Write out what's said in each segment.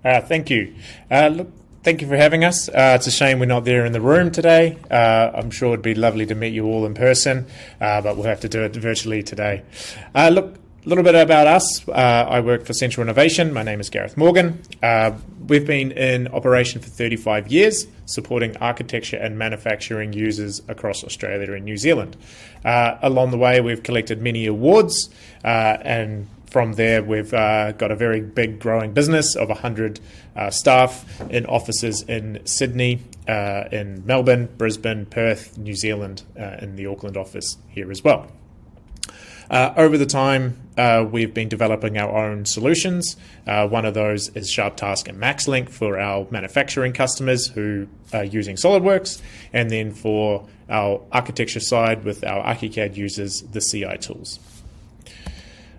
Thank you. Look, thank you for having us. It's a shame we're not there in the room today. I'm sure it'd be lovely to meet you all in person, but we'll have to do it virtually today. Look, a little bit about us. I work for Central Innovation. My name is Gareth Morgan. We've been in operation for 35 years, supporting architecture and manufacturing users across Australia and New Zealand. Along the way, we've collected many awards, and from there, we've got a very big growing business of 100 staff in offices in Sydney, in Melbourne, Brisbane, Perth, New Zealand, in the Auckland office here as well. Over the time, we've been developing our own solutions. One of those is SharpTask and MaxLink for our manufacturing customers who are using SolidWorks, and then for our architecture side with our Archicad users, the CI tools.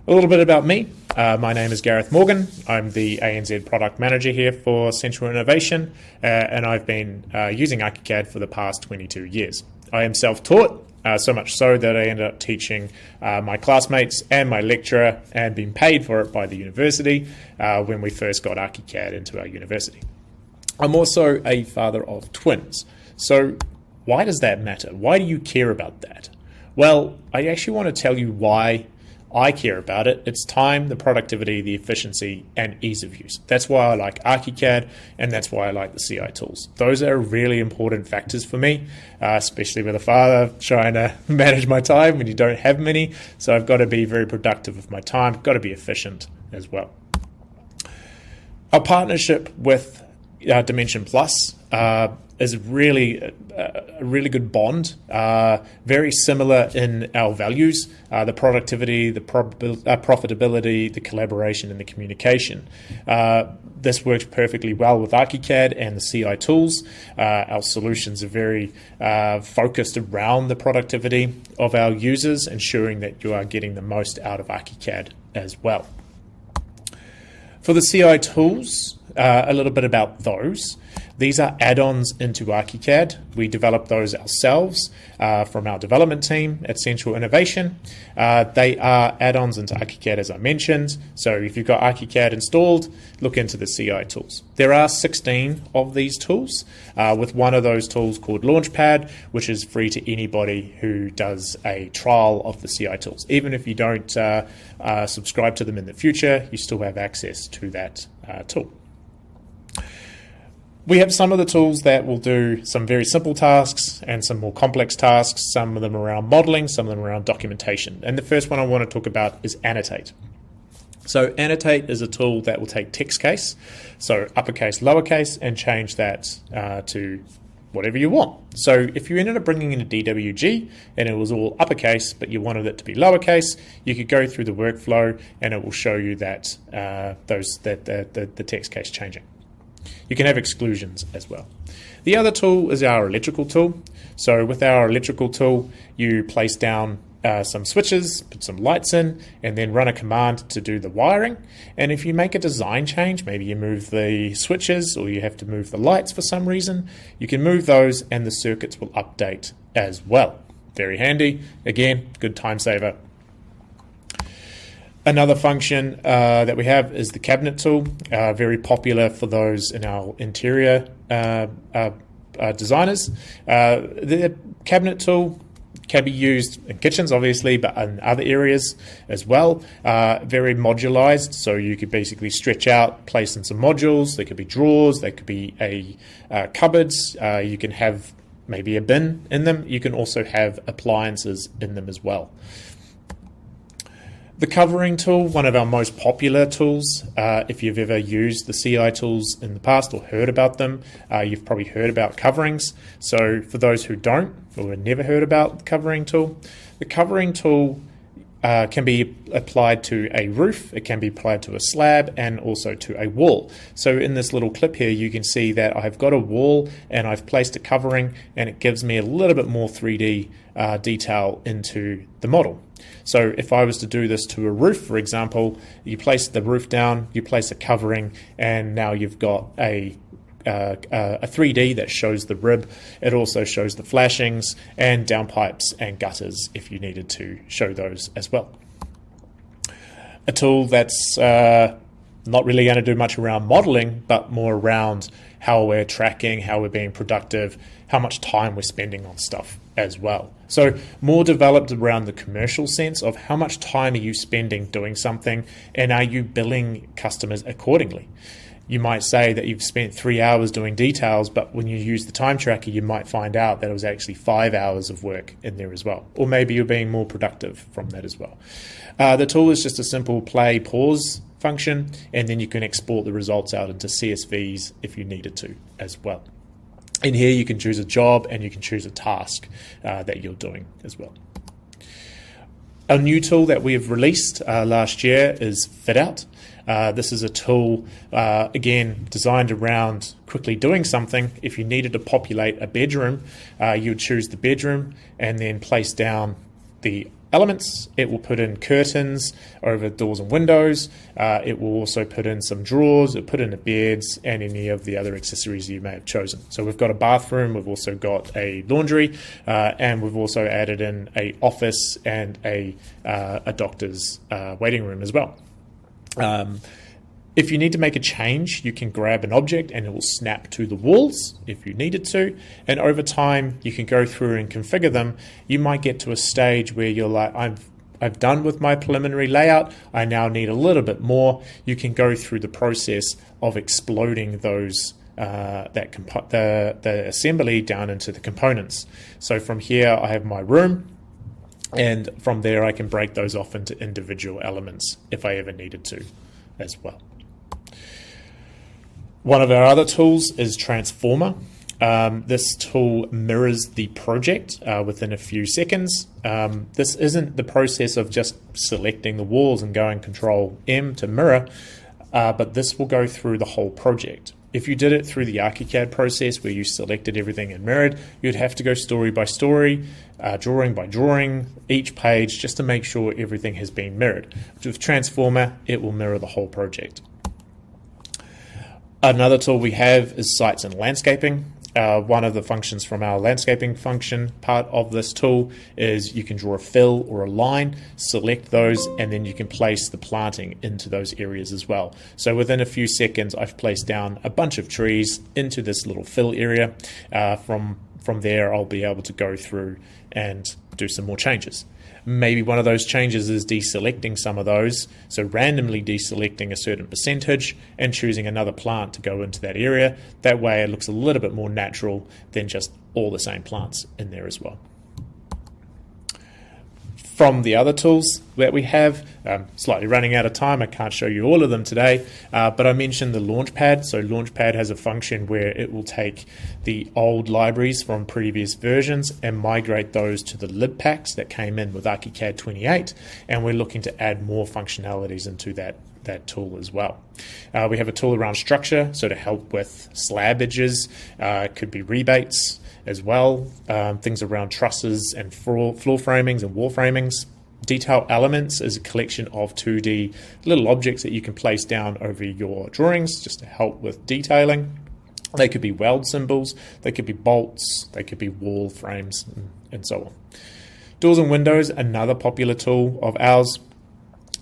A little bit about me. My name is Gareth Morgan. I'm the ANZ Product Manager here for Central Innovation, and I've been using Archicad for the past 22 years. I am self-taught, so much so that I ended up teaching my classmates and my lecturer and being paid for it by the university when we first got Archicad into our university. I'm also a father of twins. So why does that matter? Why do you care about that? Well, I actually want to tell you why I care about it. It's time, the productivity, the efficiency, and ease of use. That's why I like Archicad, and that's why I like the CI tools. Those are really important factors for me, especially with a father trying to manage my time when you don't have many. So I've got to be very productive with my time, got to be efficient as well. Our partnership with Dimension Plus is really a really good bond, very similar in our values, the productivity, the profitability, the collaboration, and the communication. This works perfectly well with Archicad and the CI tools. Our solutions are very focused around the productivity of our users, ensuring that you are getting the most out of Archicad as well. For the CI tools, a little bit about those. These are add-ons into Archicad. We develop those ourselves from our development team at Central Innovation. They are add-ons into Archicad, as I mentioned. So if you've got Archicad installed, look into the CI tools. There are 16 of these tools, with one of those tools called Launchpad, which is free to anybody who does a trial of the CI tools. Even if you don't subscribe to them in the future, you still have access to that tool. We have some of the tools that will do some very simple tasks and some more complex tasks, some of them around modeling, some of them around documentation. And the first one I want to talk about is Annotate. So Annotate is a tool that will take text case, so uppercase, lowercase, and change that to whatever you want. So if you ended up bringing in a DWG and it was all uppercase, but you wanted it to be lowercase, you could go through the workflow and it will show you that the text case changing. You can have exclusions as well. The other tool is our electrical tool. So with our electrical tool, you place down some switches, put some lights in, and then run a command to do the wiring. And if you make a design change, maybe you move the switches or you have to move the lights for some reason, you can move those and the circuits will update as well. Very handy. Again, good time saver. Another function that we have is the cabinet tool, very popular for those in our interior designers. The cabinet tool can be used in kitchens, obviously, but in other areas as well. Very modularized, so you could basically stretch out, place in some modules. There could be drawers, there could be cupboards. You can have maybe a bin in them. You can also have appliances in them as well. The covering tool, one of our most popular tools. If you've ever used the CI tools in the past or heard about them, you've probably heard about coverings. So for those who don't or have never heard about the covering tool, the covering tool can be applied to a roof, it can be applied to a slab, and also to a wall. So in this little clip here, you can see that I've got a wall and I've placed a covering, and it gives me a little bit more 3D detail into the model. So if I was to do this to a roof, for example, you place the roof down, you place a covering, and now you've got a 3D that shows the rib. It also shows the flashings and downpipes and gutters if you needed to show those as well. A tool that's Not really going to do much around modeling, but more around how we're tracking, how we're being productive, how much time we're spending on stuff as well. So more developed around the commercial sense of how much time are you spending doing something, and are you billing customers accordingly? You might say that you've spent 3 hours doing details, but when you use the time tracker, you might find out that it was actually 5 hours of work in there as well. Or maybe you're being more productive from that as well. The tool is just a simple play, pause function, and then you can export the results out into CSVs if you needed to as well. In here, you can choose a job and you can choose a task that you're doing as well. A new tool that we have released last year is FitOut. This is a tool, again, designed around quickly doing something. If you needed to populate a bedroom, you would choose the bedroom and then place down the elements. It will put in curtains over doors and windows. It will also put in some drawers. It'll put in the beds and any of the other accessories you may have chosen. So we've got a bathroom, we've also got a laundry, and we've also added in a office and a doctor's waiting room as well. If you need to make a change, you can grab an object and it will snap to the walls if you needed to. And over time, you can go through and configure them. You might get to a stage where you're like, I've done with my preliminary layout. I now need a little bit more. You can go through the process of exploding those the assembly down into the components. So from here, I have my room. And from there, I can break those off into individual elements if I ever needed to as well. One of our other tools is Transformer. This tool mirrors the project within a few seconds. This isn't the process of just selecting the walls and going Control M to mirror, but this will go through the whole project. If you did it through the Archicad process where you selected everything and mirrored, you'd have to go story by story, drawing by drawing, each page, just to make sure everything has been mirrored. With Transformer, it will mirror the whole project. Another tool we have is Sites and Landscaping. One of the functions from our landscaping function part of this tool is you can draw a fill or a line, select those, and then you can place the planting into those areas as well. So within a few seconds, I've placed down a bunch of trees into this little fill area. From there, I'll be able to go through and do some more changes. Maybe one of those changes is deselecting some of those, so randomly deselecting a certain percentage and choosing another plant to go into that area. That way it looks a little bit more natural than just all the same plants in there as well. From the other tools that we have, slightly running out of time, I can't show you all of them today, but I mentioned the Launchpad. So Launchpad has a function where it will take the old libraries from previous versions and migrate those to the lib packs that came in with Archicad 28, and we're looking to add more functionalities into that tool as well. We have a tool around structure, so to help with slab edges, it could be rebates as well, things around trusses and floor framings and wall framings. Detail elements is a collection of 2D little objects that you can place down over your drawings just to help with detailing. They could be weld symbols, they could be bolts, they could be wall frames, and so on. Doors and windows, another popular tool of ours.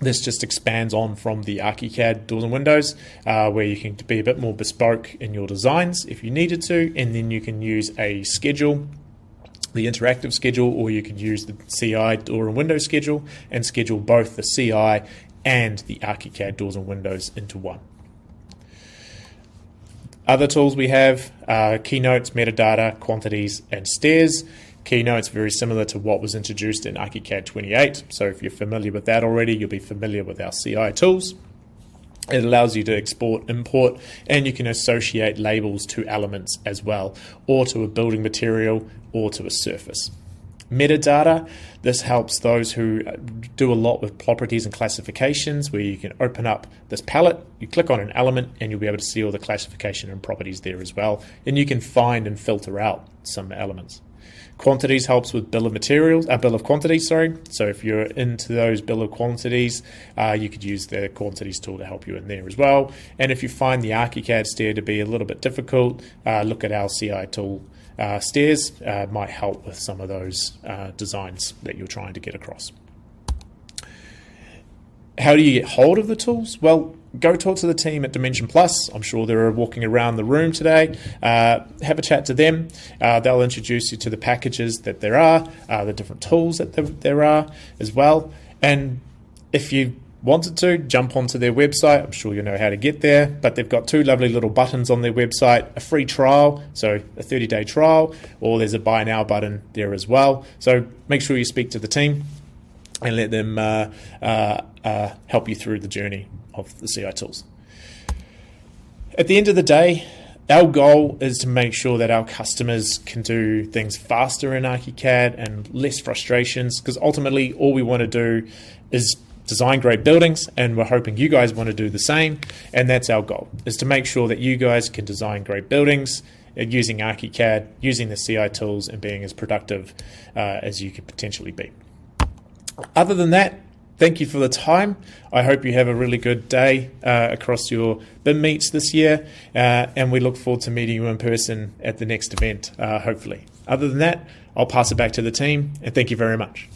This just expands on from the Archicad doors and windows, where you can be a bit more bespoke in your designs if you needed to, and then you can use a schedule, the interactive schedule, or you could use the CI door and window schedule and schedule both the CI and the Archicad doors and windows into one. Other tools we have keynotes, metadata, quantities, and stairs. Keynotes very similar to what was introduced in Archicad 28. So if you're familiar with that already, you'll be familiar with our CI tools. It allows you to export, import, and you can associate labels to elements as well, or to a building material, or to a surface. Metadata, this helps those who do a lot with properties and classifications, where you can open up this palette, you click on an element, and you'll be able to see all the classification and properties there as well. And you can find and filter out some elements. Quantities helps with bill of quantities, sorry. So if you're into those bill of quantities, you could use the quantities tool to help you in there as well. And if you find the Archicad stair to be a little bit difficult, look at our CI tool. Stairs might help with some of those designs that you're trying to get across. How do you get hold of the tools? Well, go talk to the team at Dimension Plus. I'm sure they're walking around the room today. Have a chat to them. They'll introduce you to the packages that there are, the different tools that there are as well. And if you wanted to, jump onto their website. I'm sure you know how to get there, but they've got 2 lovely little buttons on their website, a free trial, so a 30-day trial, or there's a buy now button there as well. So make sure you speak to the team and let them help you through the journey of the CI tools. At the end of the day, our goal is to make sure that our customers can do things faster in Archicad and less frustrations, because ultimately all we want to do is design great buildings, and we're hoping you guys want to do the same. And that's our goal, is to make sure that you guys can design great buildings using Archicad, using the CI tools, and being as productive as you could potentially be. Other than that, thank you for the time. I hope you have a really good day across your BIM meets this year, and we look forward to meeting you in person at the next event, hopefully. Other than that, I'll pass it back to the team, and thank you very much.